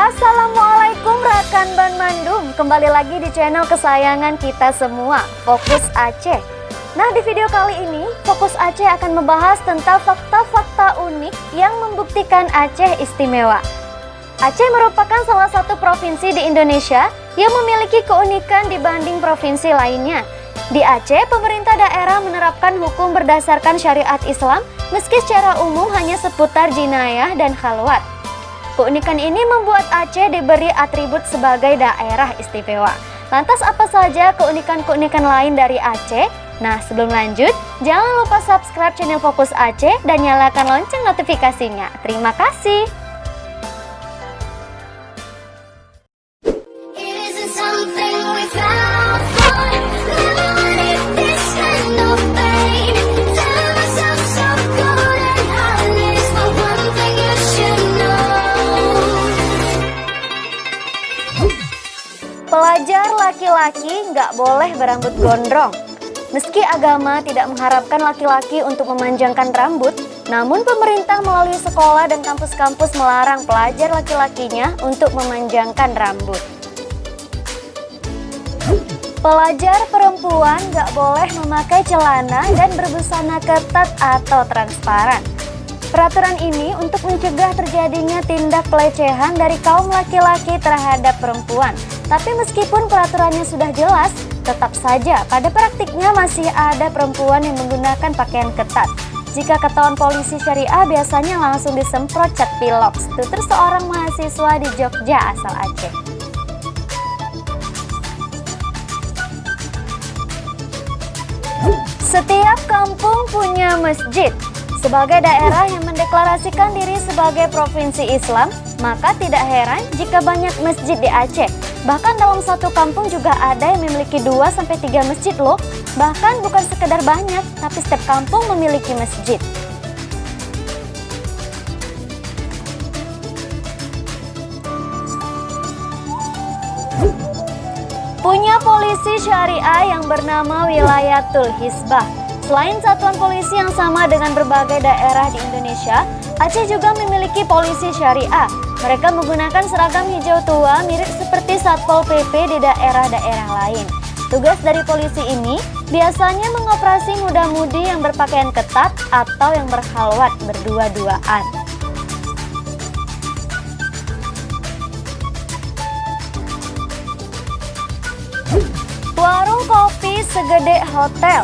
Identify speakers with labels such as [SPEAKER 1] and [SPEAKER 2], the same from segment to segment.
[SPEAKER 1] Assalamualaikum rekan Bandung, kembali lagi di channel kesayangan kita semua, Fokus Aceh. Nah, di video kali ini, Fokus Aceh akan membahas tentang fakta-fakta unik yang membuktikan Aceh istimewa. Aceh merupakan salah satu provinsi di Indonesia yang memiliki keunikan dibanding provinsi lainnya. Di Aceh, pemerintah daerah menerapkan hukum berdasarkan syariat Islam, meski secara umum hanya seputar jinayah dan khalwat. Keunikan ini membuat Aceh diberi atribut sebagai daerah istimewa. Lantas apa saja keunikan-keunikan lain dari Aceh? Nah, sebelum lanjut, jangan lupa subscribe channel Fokus Aceh dan nyalakan lonceng notifikasinya. Terima kasih. Pelajar laki-laki nggak boleh berambut gondrong. Meski agama tidak mengharapkan laki-laki untuk memanjangkan rambut, namun pemerintah melalui sekolah dan kampus-kampus melarang pelajar laki-lakinya untuk memanjangkan rambut. Pelajar perempuan nggak boleh memakai celana dan berbusana ketat atau transparan. Peraturan ini untuk mencegah terjadinya tindak pelecehan dari kaum laki-laki terhadap perempuan. Tapi meskipun peraturannya sudah jelas, tetap saja pada praktiknya masih ada perempuan yang menggunakan pakaian ketat. Jika ketahuan polisi syariah biasanya langsung disemprot cat piloks, tutur seorang mahasiswa di Jogja asal Aceh. Setiap kampung punya masjid. Sebagai daerah yang mendeklarasikan diri sebagai provinsi Islam, maka tidak heran jika banyak masjid di Aceh. Bahkan dalam satu kampung juga ada yang memiliki 2-3 masjid loh. Bahkan bukan sekedar banyak, tapi setiap kampung memiliki masjid. Punya polisi syariah yang bernama Wilayatul Hisbah. Selain satuan polisi yang sama dengan berbagai daerah di Indonesia, Aceh juga memiliki polisi syariah. Mereka menggunakan seragam hijau tua mirip seperti Satpol PP di daerah-daerah lain. Tugas dari polisi ini biasanya mengoperasi muda-mudi yang berpakaian ketat atau yang berkhalwat berdua-duaan. Warung kopi segede hotel.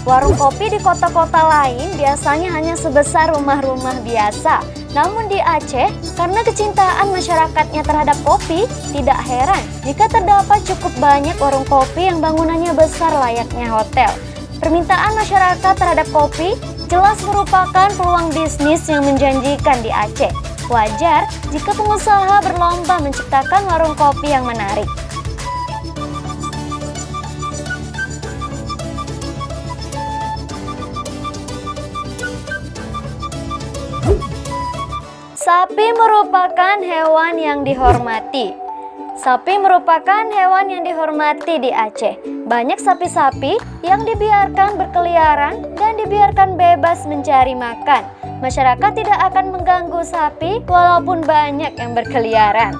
[SPEAKER 1] Warung kopi di kota-kota lain biasanya hanya sebesar rumah-rumah biasa. Namun di Aceh, karena kecintaan masyarakatnya terhadap kopi, tidak heran jika terdapat cukup banyak warung kopi yang bangunannya besar layaknya hotel. Permintaan masyarakat terhadap kopi jelas merupakan peluang bisnis yang menjanjikan di Aceh. Wajar jika pengusaha berlomba menciptakan warung kopi yang menarik. Sapi merupakan hewan yang dihormati. Sapi merupakan hewan yang dihormati di Aceh. Banyak sapi-sapi yang dibiarkan berkeliaran dan dibiarkan bebas mencari makan. Masyarakat tidak akan mengganggu sapi walaupun banyak yang berkeliaran.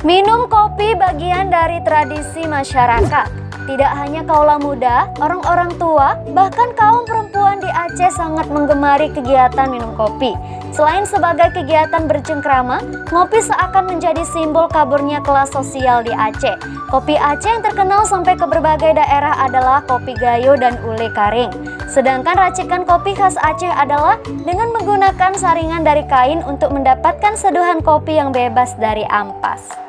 [SPEAKER 1] Minum kopi bagian dari tradisi masyarakat. Tidak hanya kaula muda, orang-orang tua, bahkan kaum perempuan di Aceh sangat menggemari kegiatan minum kopi. Selain sebagai kegiatan bercengkrama, ngopi seakan menjadi simbol kaburnya kelas sosial di Aceh. Kopi Aceh yang terkenal sampai ke berbagai daerah adalah kopi gayo dan ule karing. Sedangkan racikan kopi khas Aceh adalah dengan menggunakan saringan dari kain untuk mendapatkan seduhan kopi yang bebas dari ampas.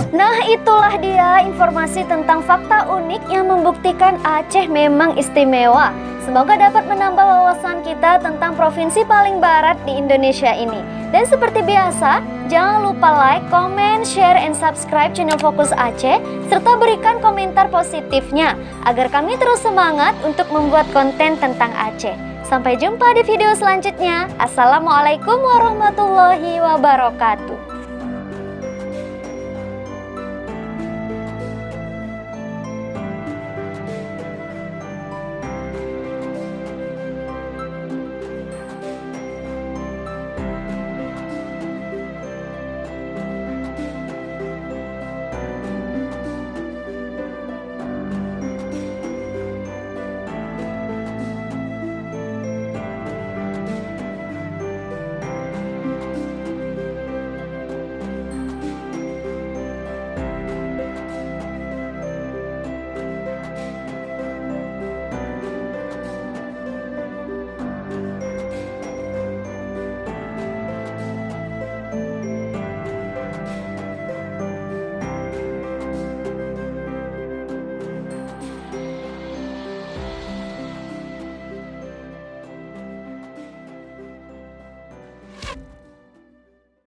[SPEAKER 1] Nah, itulah dia informasi tentang fakta unik yang membuktikan Aceh memang istimewa. Semoga dapat menambah wawasan kita tentang provinsi paling barat di Indonesia ini. Dan seperti biasa, jangan lupa like, comment, share, and subscribe channel Fokus Aceh, serta berikan komentar positifnya agar kami terus semangat untuk membuat konten tentang Aceh. Sampai jumpa di video selanjutnya. Assalamualaikum warahmatullahi wabarakatuh.